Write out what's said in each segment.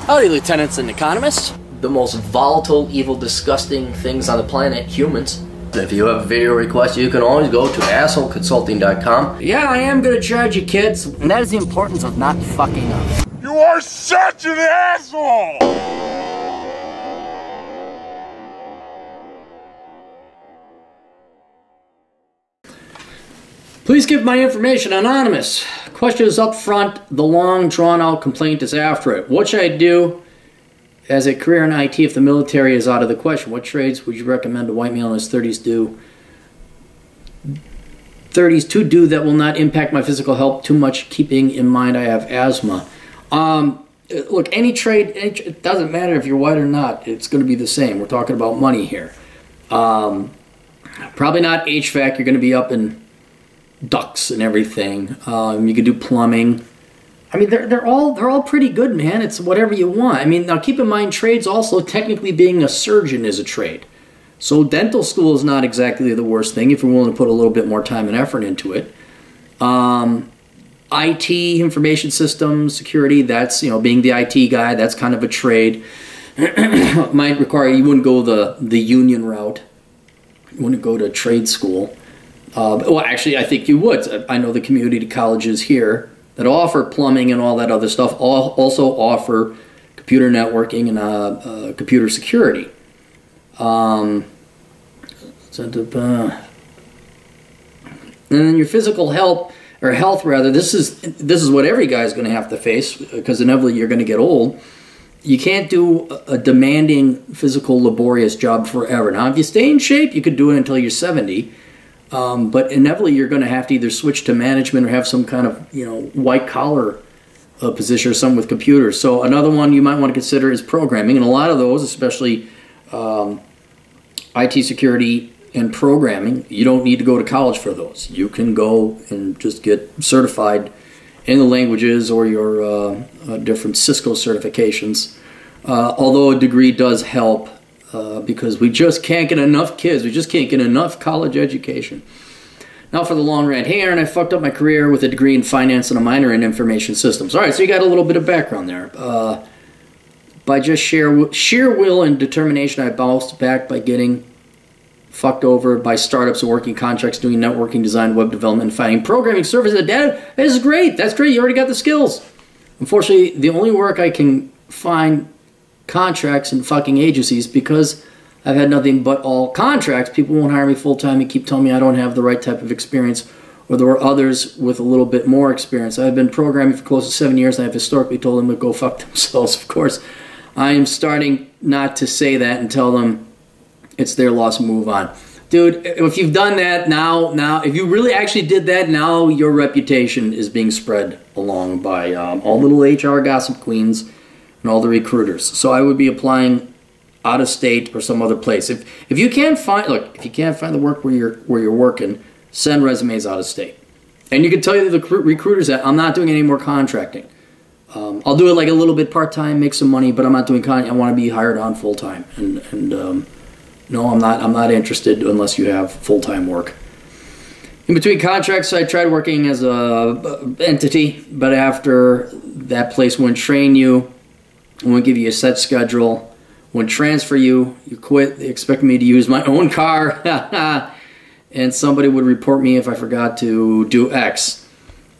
Howdy, lieutenants and economists. The most volatile, evil, disgusting things on the planet, humans. If you have a video request, you can always go to assholeconsulting.com. Yeah, I am gonna charge you, kids. And that is the importance of not fucking up. You are such an asshole! Please give my information anonymous. Question is up front, the long drawn-out complaint is after it. What should I do as a career in IT if the military is out of the question? What trades would you recommend a white male in his 30s to do that will not impact my physical health too much, keeping in mind I have asthma? Look, any trade, it doesn't matter if you're white or not, it's going to be the same. We're talking about money here. Probably not HVAC, you're going to be up in ducts and everything. You could do plumbing. I mean, they're all pretty good, man. It's whatever you want. I mean, now keep in mind, trades also, technically being a surgeon is a trade. So dental school is not exactly the worst thing if you're willing to put a little bit more time and effort into it. IT, information systems, security, that's, you know, being the IT guy, that's kind of a trade. Might require, you wouldn't go the union route. You wouldn't go to trade school. Well, actually, I think you would. I know the community colleges here that offer plumbing and all that other stuff also offer computer networking and computer security. And then your physical health, or health rather, this is what every guy is going to have to face, because inevitably you're going to get old. You can't do a demanding physical laborious job forever. Now, if you stay in shape, you could do it until you're 70. But inevitably you're going to have to either switch to management or have some kind of, you know, white collar position or something with computers. So another one you might want to consider is programming, and a lot of those, especially IT security and programming, you don't need to go to college for those. You can go and just get certified in the languages or your different Cisco certifications. Although a degree does help. Because we just can't get enough kids. We just can't get enough college education. Now for the long rant. Hey Aaron, I fucked up my career with a degree in finance and a minor in information systems. Alright, so you got a little bit of background there. By just sheer will and determination, I bounced back by getting fucked over by startups and working contracts, doing networking, design, web development, and finding programming services and data. This is great. That's great. You already got the skills. Unfortunately, the only work I can find contracts and fucking agencies, because I've had nothing but all contracts. People won't hire me full-time and keep telling me I don't have the right type of experience, or there were others with a little bit more experience. I've been programming for close to 7 years, and I've historically told them to go fuck themselves. Of course, I am starting not to say that and tell them it's their loss and move on. Dude, if you've done that, now, if you really actually did that, now your reputation is being spread along by all little HR gossip queens and all the recruiters. So I would be applying out of state or some other place. If you can't find, look, if you can't find the work where you're working, send resumes out of state. And you can tell the recruiters that I'm not doing any more contracting. I'll do it like a little bit part-time, make some money, but I'm not doing I want to be hired on full-time. And no, I'm not interested unless you have full-time work. In between contracts, I tried working as a entity, but after that place wouldn't train you, won't give you a set schedule, won't transfer you, you quit. They expect me to use my own car, and somebody would report me if I forgot to do X.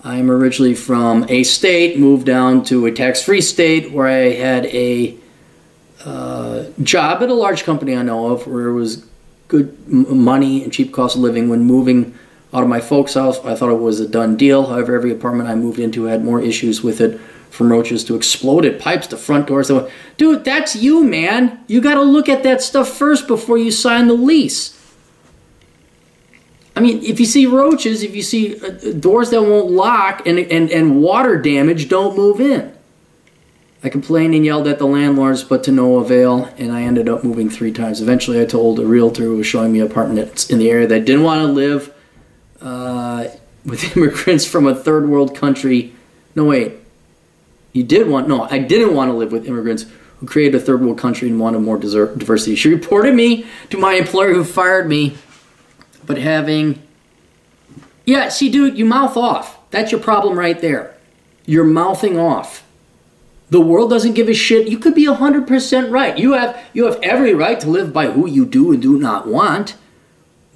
I'm originally from a state, moved down to a tax-free state where I had a job at a large company I know of where it was good money and cheap cost of living. When moving out of my folks' house, I thought it was a done deal. However, every apartment I moved into had more issues with it, from roaches to exploded pipes to front doors. Dude, that's you, man. You got to look at that stuff first before you sign the lease. I mean, if you see roaches, if you see doors that won't lock and water damage, don't move in. I complained and yelled at the landlords, but to no avail, and I ended up moving 3 times. Eventually, I told a realtor who was showing me an apartment in the area that didn't want to live with immigrants from a third world country. No, wait. I didn't want to live with immigrants who created a third world country and wanted more diversity. She reported me to my employer who fired me, but having... Yeah, see, dude, you mouth off. That's your problem right there. You're mouthing off. The world doesn't give a shit. You could be 100% right. You have every right to live by who you do and do not want.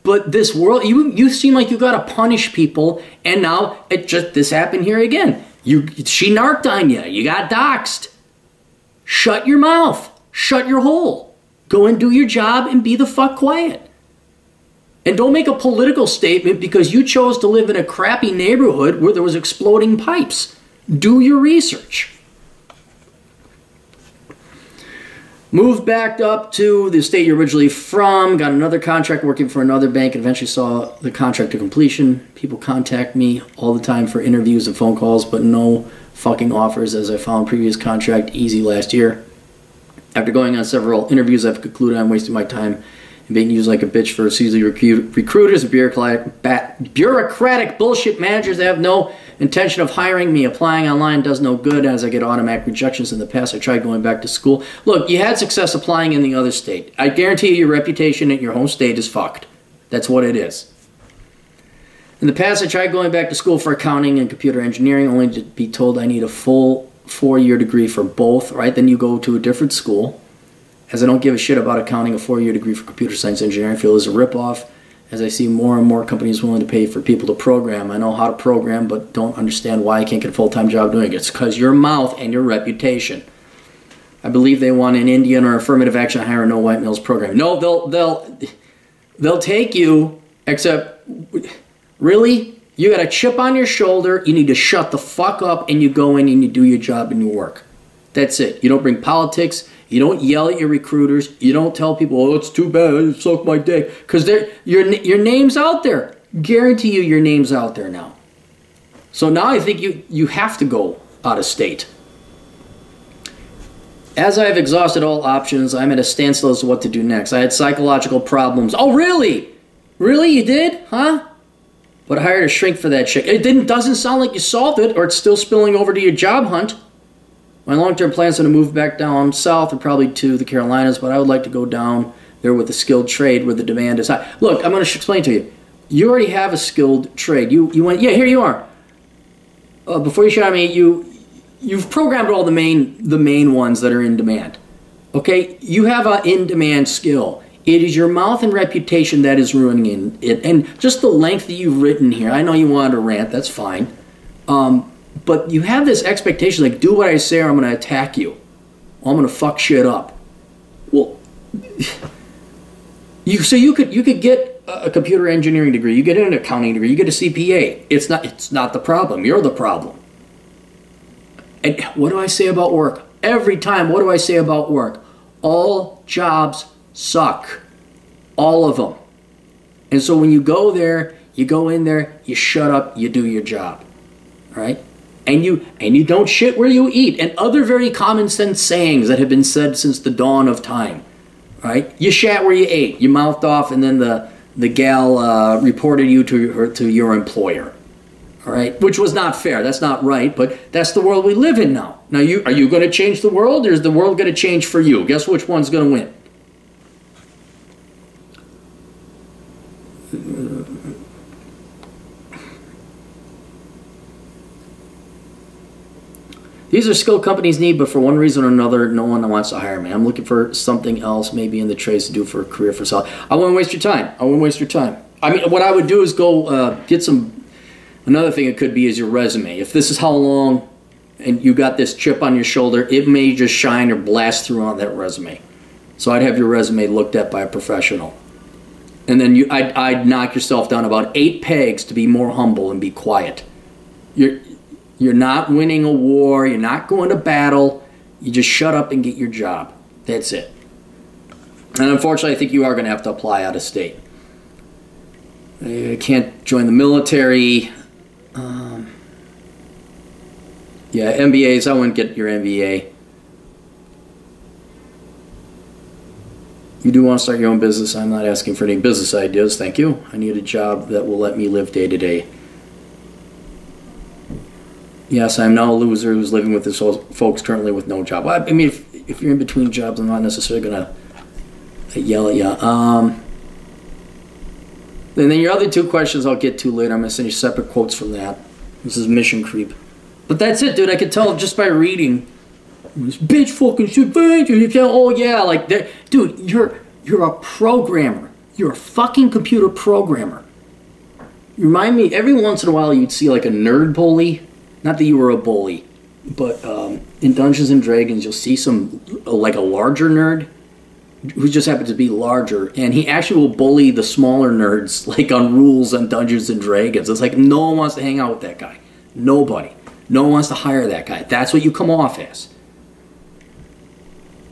But this world, you seem like you got to punish people, and now this happened here again. She narked on you. You got doxxed. Shut your mouth. Shut your hole. Go and do your job and be the fuck quiet. And don't make a political statement because you chose to live in a crappy neighborhood where there was exploding pipes. Do your research. Moved back up to the state you're originally from, got another contract working for another bank, and eventually saw the contract to completion. People contact me all the time for interviews and phone calls, but no fucking offers, as I found previous contract easy last year. After going on several interviews, I've concluded I'm wasting my time and being used like a bitch for seasoned recruiters and bureaucratic bullshit managers that have no intention of hiring me. Applying online does no good as I get automatic rejections. In the past, I tried going back to school. Look, you had success applying in the other state. I guarantee you your reputation in your home state is fucked. That's what it is. In the past, I tried going back to school for accounting and computer engineering, only to be told I need a full 4-year degree for both, right? Then you go to a different school. As I don't give a shit about accounting, a 4-year degree for computer science engineering I feel is a ripoff, as I see more and more companies willing to pay for people to program. I know how to program, but don't understand why I can't get a full-time job doing it. It's because your mouth and your reputation. I believe they want an Indian or affirmative action hire or no white males program. No, they'll take you, except, really? You got a chip on your shoulder, you need to shut the fuck up, and you go in and you do your job and you work. That's it. You don't bring politics. You don't yell at your recruiters. You don't tell people, oh, it's too bad, suck my dick. Because your name's out there. Guarantee you your name's out there now. So now I think you have to go out of state. As I have exhausted all options, I'm at a standstill as to what to do next. I had psychological problems. Oh, really? Really? You did? Huh? But I hired a shrink for that chick. It doesn't sound like you solved it, or it's still spilling over to your job hunt. My long-term plans are to move back down south and probably to the Carolinas, but I would like to go down there with a skilled trade where the demand is high. Look, I'm going to explain to you. You already have a skilled trade. You went, yeah, here you are. Before you shot me, you've programmed all the main ones that are in demand. Okay? You have an in-demand skill. It is your mouth and reputation that is ruining it. And just the length that you've written here. I know you wanted to rant. That's fine. But you have this expectation, like, do what I say or I'm going to attack you. Or I'm going to fuck shit up. Well, you could get a computer engineering degree, you get an accounting degree, you get a CPA. It's not the problem. You're the problem. And what do I say about work? Every time, what do I say about work? All jobs suck. All of them. And so when you go there, you go in there, you shut up, you do your job. All right? And you don't shit where you eat, and other very common sense sayings that have been said since the dawn of time. Right? You shat where you ate. You mouthed off, and then the gal reported you to your employer. All right? Which was not fair. That's not right, but that's the world we live in now. Now, are you going to change the world, or is the world going to change for you? Guess which one's going to win? These are skilled companies need, but for one reason or another, no one wants to hire me. I'm looking for something else, maybe in the trades to do for a career for self. I wouldn't waste your time. I wouldn't waste your time. I mean, what I would do is go get some. Another thing it could be is your resume. If this is how long, and you got this chip on your shoulder, it may just shine or blast through on that resume. So I'd have your resume looked at by a professional, and then I'd knock yourself down about 8 pegs to be more humble and be quiet. You're not winning a war. You're not going to battle. You just shut up and get your job. That's it. And unfortunately, I think you are going to have to apply out of state. You can't join the military. Yeah, MBAs. I wouldn't get your MBA. You do want to start your own business. I'm not asking for any business ideas. Thank you. I need a job that will let me live day to day. Yes, I'm now a loser who's living with his folks currently with no job. I mean, if you're in between jobs, I'm not necessarily going to yell at you. And then your other 2 questions I'll get to later. I'm going to send you separate quotes from that. This is mission creep. But that's it, dude. I could tell just by reading This bitch fucking should be. Oh yeah, like that, dude. You're a programmer. You're a fucking computer programmer. You remind me. Every once in a while, you'd see like a nerd bully. Not that you were a bully, but in Dungeons and Dragons, you'll see some like a larger nerd who just happens to be larger, and he actually will bully the smaller nerds like on rules on Dungeons and Dragons. It's like no one wants to hang out with that guy. Nobody. No one wants to hire that guy. That's what you come off as.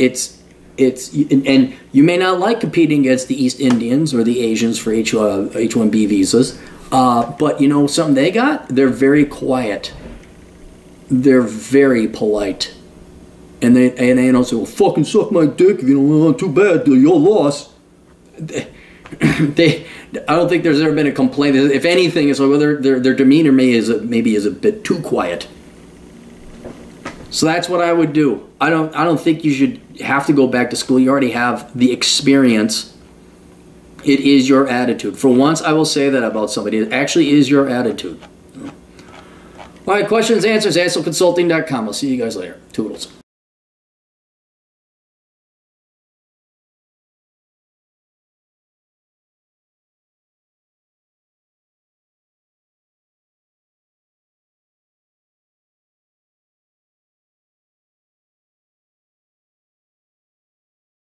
And you may not like competing against the East Indians or the Asians for H-1B visas, but you know something they got? They're very quiet. They're very polite. And they don't say, well, fucking suck my dick, you know, too bad, your loss. I don't think there's ever been a complaint. If anything, it's like, well, their demeanor maybe is a bit too quiet. So that's what I would do. I don't think you should have to go back to school. You already have the experience. It is your attitude. For once, I will say that about somebody. It actually is your attitude. All right, questions, answers, ASLconsulting.com. I'll see you guys later. Toodles.